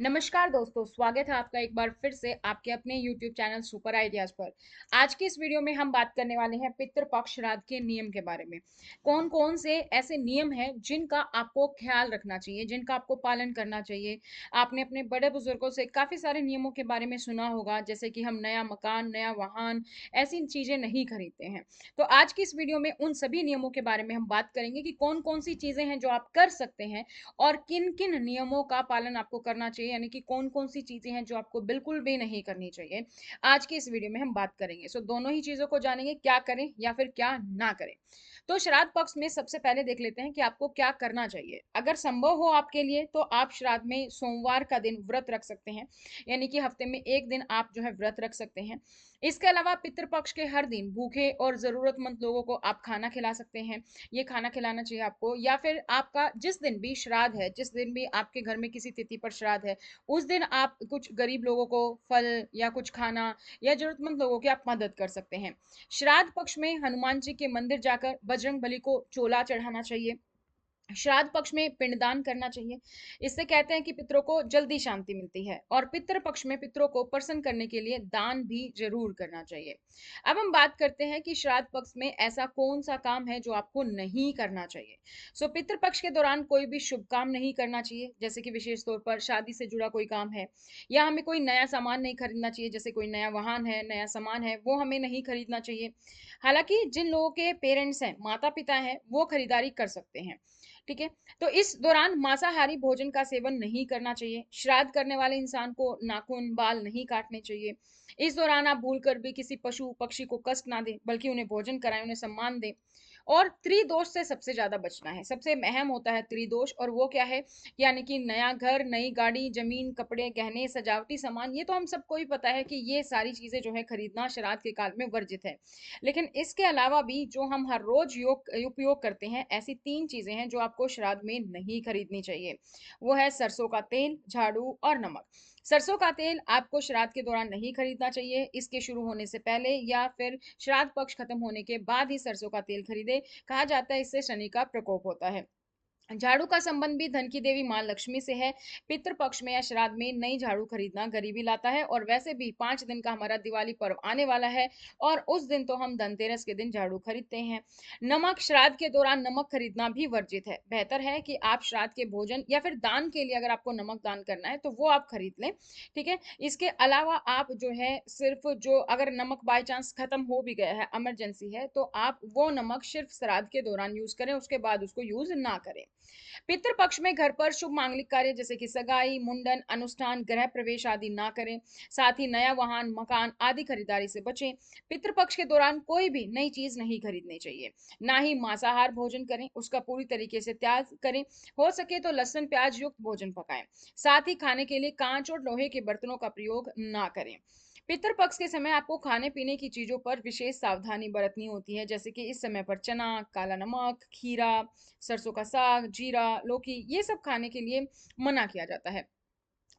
नमस्कार दोस्तों, स्वागत है आपका एक बार फिर से आपके अपने YouTube चैनल सुपर आइडियाज पर। आज की इस वीडियो में हम बात करने वाले हैं पितृपक्ष श्राद्ध के नियम के बारे में। कौन कौन से ऐसे नियम हैं जिनका आपको ख्याल रखना चाहिए, जिनका आपको पालन करना चाहिए। आपने अपने बड़े बुजुर्गों से काफ़ी सारे नियमों के बारे में सुना होगा, जैसे कि हम नया मकान, नया वाहन, ऐसी चीज़ें नहीं खरीदते हैं। तो आज की इस वीडियो में उन सभी नियमों के बारे में हम बात करेंगे कि कौन कौन सी चीज़ें हैं जो आप कर सकते हैं और किन-किन नियमों का पालन आपको करना चाहिए, यानी कि कौन-कौन सी चीज़ें हैं जो आपको बिल्कुल भी नहीं करनी चाहिए। आज की इस वीडियो में हम बात करेंगे। सो दोनों ही चीज़ों को जानेंगे, क्या करें या फिर क्या ना करें। तो श्राद्ध पक्ष में सबसे पहले देख लेते हैं कि आपको क्या करना चाहिए। अगर संभव हो आपके लिए तो आप श्राद्ध में सोमवार का दिन व्रत रख सकते हैं, यानी कि हफ्ते में 1 दिन आप जो है व्रत रख सकते हैं। इसके अलावा पितृपक्ष के हर दिन भूखे और ज़रूरतमंद लोगों को आप खाना खिला सकते हैं। ये खाना खिलाना चाहिए आपको, या फिर आपका जिस दिन भी श्राद्ध है, जिस दिन भी आपके घर में किसी तिथि पर श्राद्ध है, उस दिन आप कुछ गरीब लोगों को फल या कुछ खाना या जरूरतमंद लोगों की आप मदद कर सकते हैं। श्राद्ध पक्ष में हनुमान जी के मंदिर जाकर बजरंग बली को चोला चढ़ाना चाहिए। श्राद्ध पक्ष में पिंडदान करना चाहिए। इससे कहते हैं कि पितरों को जल्दी शांति मिलती है, और पितृ पक्ष में पितरों को प्रसन्न करने के लिए दान भी जरूर करना चाहिए। अब हम बात करते हैं कि श्राद्ध पक्ष में ऐसा कौन सा काम है जो आपको नहीं करना चाहिए। सो पितृ पक्ष के दौरान कोई भी शुभ काम नहीं करना चाहिए, जैसे कि विशेष तौर पर शादी से जुड़ा कोई काम है, या हमें कोई नया सामान नहीं खरीदना चाहिए, जैसे कोई नया वाहन है, नया सामान है, वो हमें नहीं खरीदना चाहिए। हालांकि जिन लोगों के पेरेंट्स हैं, माता पिता हैं, वो खरीदारी कर सकते हैं। ठीक है। तो इस दौरान मांसाहारी भोजन का सेवन नहीं करना चाहिए। श्राद्ध करने वाले इंसान को नाखून बाल नहीं काटने चाहिए। इस दौरान आप भूल कर भी किसी पशु पक्षी को कष्ट ना दें, बल्कि उन्हें भोजन कराएं, उन्हें सम्मान दें। और त्रिदोष से सबसे ज्यादा बचना है। सबसे अहम होता है त्रिदोष, और वो क्या है, यानी कि नया घर, नई गाड़ी, जमीन, कपड़े, गहने, सजावटी सामान। ये तो हम सबको ही पता है कि ये सारी चीजें जो है खरीदना श्राद्ध के काल में वर्जित है। लेकिन इसके अलावा भी जो हम हर रोज उपयोग करते हैं, ऐसी 3 चीजें हैं जो आपको श्राद्ध में नहीं खरीदनी चाहिए। वो है सरसों का तेल, झाड़ू और नमक। सरसों का तेल आपको श्राद्ध के दौरान नहीं खरीदना चाहिए। इसके शुरू होने से पहले या फिर श्राद्ध पक्ष खत्म होने के बाद ही सरसों का तेल खरीदे। कहा जाता है इससे शनि का प्रकोप होता है। झाड़ू का संबंध भी धन की देवी मां लक्ष्मी से है। पितृ पक्ष में या श्राद्ध में नई झाड़ू खरीदना गरीबी लाता है, और वैसे भी 5 दिन का हमारा दिवाली पर्व आने वाला है, और उस दिन तो हम धनतेरस के दिन झाड़ू खरीदते हैं। नमक, श्राद्ध के दौरान नमक खरीदना भी वर्जित है। बेहतर है कि आप श्राद्ध के भोजन या फिर दान के लिए, अगर आपको नमक दान करना है तो वो आप खरीद लें। ठीक है। इसके अलावा आप जो है सिर्फ जो, अगर नमक बाय चांस खत्म हो भी गया है, इमरजेंसी है, तो आप वो नमक सिर्फ श्राद्ध के दौरान यूज करें, उसके बाद उसको यूज ना करें। पितृ पक्ष में घर पर शुभ मांगलिक कार्य जैसे कि सगाई, मुंडन, अनुष्ठान, गृह प्रवेश आदि ना करें। साथ ही नया वाहन, मकान आदि खरीदारी से बचें। पितृ पक्ष के दौरान कोई भी नई चीज नहीं खरीदनी चाहिए। ना ही मांसाहार भोजन करें, उसका पूरी तरीके से त्याग करें। हो सके तो लहसुन प्याज युक्त भोजन पकाएं। साथ ही खाने के लिए कांच और लोहे के बर्तनों का प्रयोग ना करें। पितृपक्ष के समय आपको खाने पीने की चीजों पर विशेष सावधानी बरतनी होती है, जैसे कि इस समय पर चना, काला नमक, खीरा, सरसों का साग, जीरा, लौकी, ये सब खाने के लिए मना किया जाता है।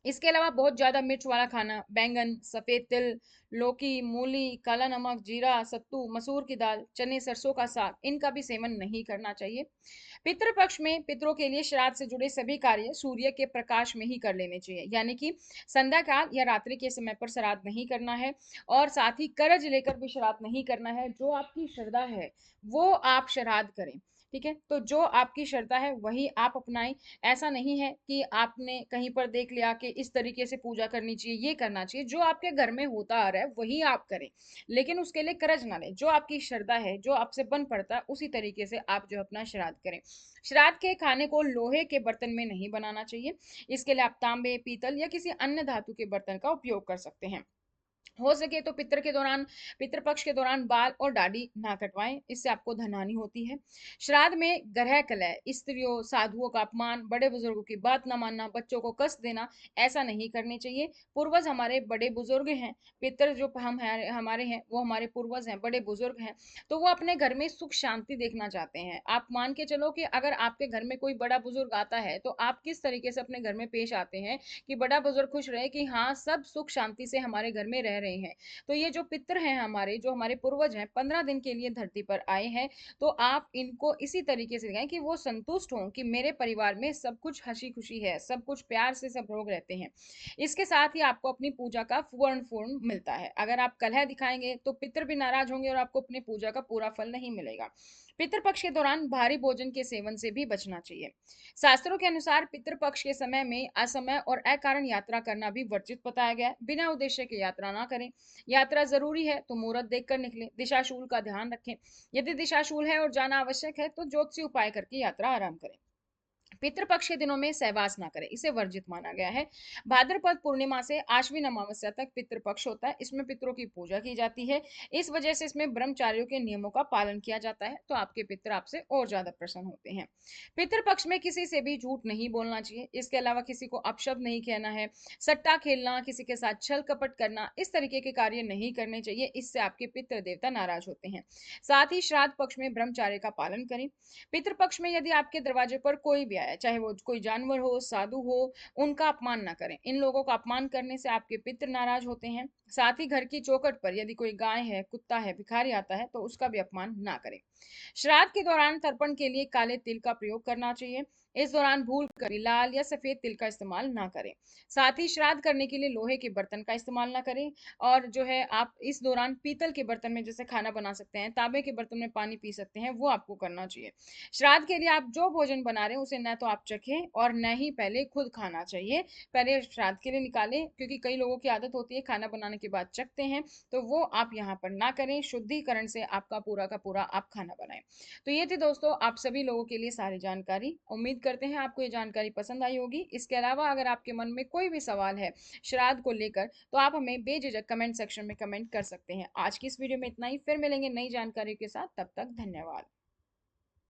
इसके अलावा बहुत ज़्यादा मिर्च वाला खाना, बैंगन, सफ़ेद तिल, लौकी, मूली, काला नमक, जीरा, सत्तू, मसूर की दाल, चने, सरसों का साग, इनका भी सेवन नहीं करना चाहिए। पितृपक्ष में पितरों के लिए श्राद्ध से जुड़े सभी कार्य सूर्य के प्रकाश में ही कर लेने चाहिए, यानी कि संध्या काल या रात्रि के समय पर श्राद्ध नहीं करना है। और साथ ही कर्ज लेकर भी श्राद्ध नहीं करना है। जो आपकी श्रद्धा है वो आप श्राद्ध करें। ठीक है। तो जो आपकी श्रद्धा है वही आप अपनाएं। ऐसा नहीं है कि आपने कहीं पर देख लिया कि इस तरीके से पूजा करनी चाहिए, ये करना चाहिए। जो आपके घर में होता आ रहा है वही आप करें, लेकिन उसके लिए कर्ज ना लें। जो आपकी श्रद्धा है, जो आपसे बन पड़ता है, उसी तरीके से आप जो अपना श्राद्ध करें। श्राद्ध के खाने को लोहे के बर्तन में नहीं बनाना चाहिए। इसके लिए आप तांबे, पीतल या किसी अन्य धातु के बर्तन का उपयोग कर सकते हैं। हो सके तो पितृपक्ष के दौरान बाल और दाढ़ी ना कटवाएं, इससे आपको धनहानि होती है। श्राद्ध में ग्रह कलह, स्त्रियों, साधुओं का अपमान, बड़े बुजुर्गों की बात ना मानना, बच्चों को कष्ट देना, ऐसा नहीं करनी चाहिए। पूर्वज हमारे बड़े बुजुर्ग हैं। पितर जो हम हैं, हमारे हैं, वो हमारे पूर्वज हैं, बड़े बुजुर्ग हैं। तो वो अपने घर में सुख शांति देखना चाहते हैं। आप मान के चलो कि अगर आपके घर में कोई बड़ा बुजुर्ग आता है तो आप किस तरीके से अपने घर में पेश आते हैं कि बड़ा बुजुर्ग खुश रहे, कि हाँ सब सुख शांति से हमारे घर में रह रहे हैं। तो ये जो पितृ हैं हमारे, जो हमारे पूर्वज हैं, 15 दिन के लिए धरती पर आए हैं, तो आप इनको इसी तरीके से दिखाएं कि वो संतुष्ट हों कि मेरे परिवार में सब कुछ हंसी खुशी है, सब कुछ प्यार से सब लोग रहते हैं। इसके साथ ही आपको अपनी पूजा का पूर्ण पूर्ण मिलता है। अगर आप कलह दिखाएंगे तो पितृ भी नाराज होंगे और आपको अपनी पूजा का पूरा फल नहीं मिलेगा। पितृपक्ष के दौरान भारी भोजन के सेवन से भी बचना चाहिए। शास्त्रों के अनुसार पितृपक्ष के समय में असमय और अकारण यात्रा करना भी वर्जित बताया गया है। बिना उद्देश्य की यात्रा ना करें। यात्रा जरूरी है तो मुहूर्त देखकर निकलें। दिशाशूल का ध्यान रखें। यदि दिशाशूल है और जाना आवश्यक है तो ज्योतिषी उपाय करके यात्रा आराम करें। पितृपक्ष के दिनों में सहवास ना करें, इसे वर्जित माना गया है। भाद्रपद पूर्णिमा से आश्विन अमावस्या तक पितृपक्ष होता है, इसमें पितरों की पूजा की जाती है। इस वजह से इसमें ब्रह्मचारियों के नियमों का पालन किया जाता है, तो आपके पितर आपसे और ज्यादा प्रसन्न होते हैं। पितृपक्ष में किसी से भी झूठ नहीं बोलना चाहिए। इसके अलावा किसी को अपशब्द नहीं कहना है। सट्टा खेलना, किसी के साथ छल कपट करना, इस तरीके के कार्य नहीं करने चाहिए, इससे आपके पितृ देवता नाराज होते हैं। साथ ही श्राद्ध पक्ष में ब्रह्मचार्य का पालन करें। पितृपक्ष में यदि आपके दरवाजे पर कोई भी आया, चाहे वो कोई जानवर हो, साधु हो, उनका अपमान ना करें। इन लोगों का अपमान करने से आपके पितृ नाराज होते हैं। साथ ही घर की चौखट पर यदि कोई गाय है, कुत्ता है, भिखारी आता है तो उसका भी अपमान ना करें। श्राद्ध के दौरान तर्पण के लिए काले तिल का प्रयोग करना चाहिए। इस दौरान भूल कर भी लाल या सफेद तिल का इस्तेमाल ना करें। साथ ही श्राद्ध करने के लिए लोहे के बर्तन का इस्तेमाल ना करें। और जो है आप इस दौरान पीतल के बर्तन में जैसे खाना बना सकते हैं, तांबे के बर्तन में पानी पी सकते हैं, वो आपको करना चाहिए। श्राद्ध के लिए आप जो भोजन बना रहे हैं उसे न तो आप चखें और न ही पहले खुद खाना चाहिए। पहले श्राद्ध के लिए निकालें, क्योंकि कई लोगों की आदत होती है खाना बनाने के बाद चखते हैं, तो वो आप यहाँ पर ना करें। शुद्धिकरण से आपका पूरा का पूरा आप खाना बनाएं। तो ये थी दोस्तों आप सभी लोगों के लिए सारी जानकारी। उम्मीद करते हैं आपको ये जानकारी पसंद आई होगी। इसके अलावा अगर आपके मन में कोई भी सवाल है श्राद्ध को लेकर, तो आप हमें बेझिझक कमेंट सेक्शन में कमेंट कर सकते हैं। आज की इस वीडियो में इतना ही, फिर मिलेंगे नई जानकारी के साथ। तब तक धन्यवाद।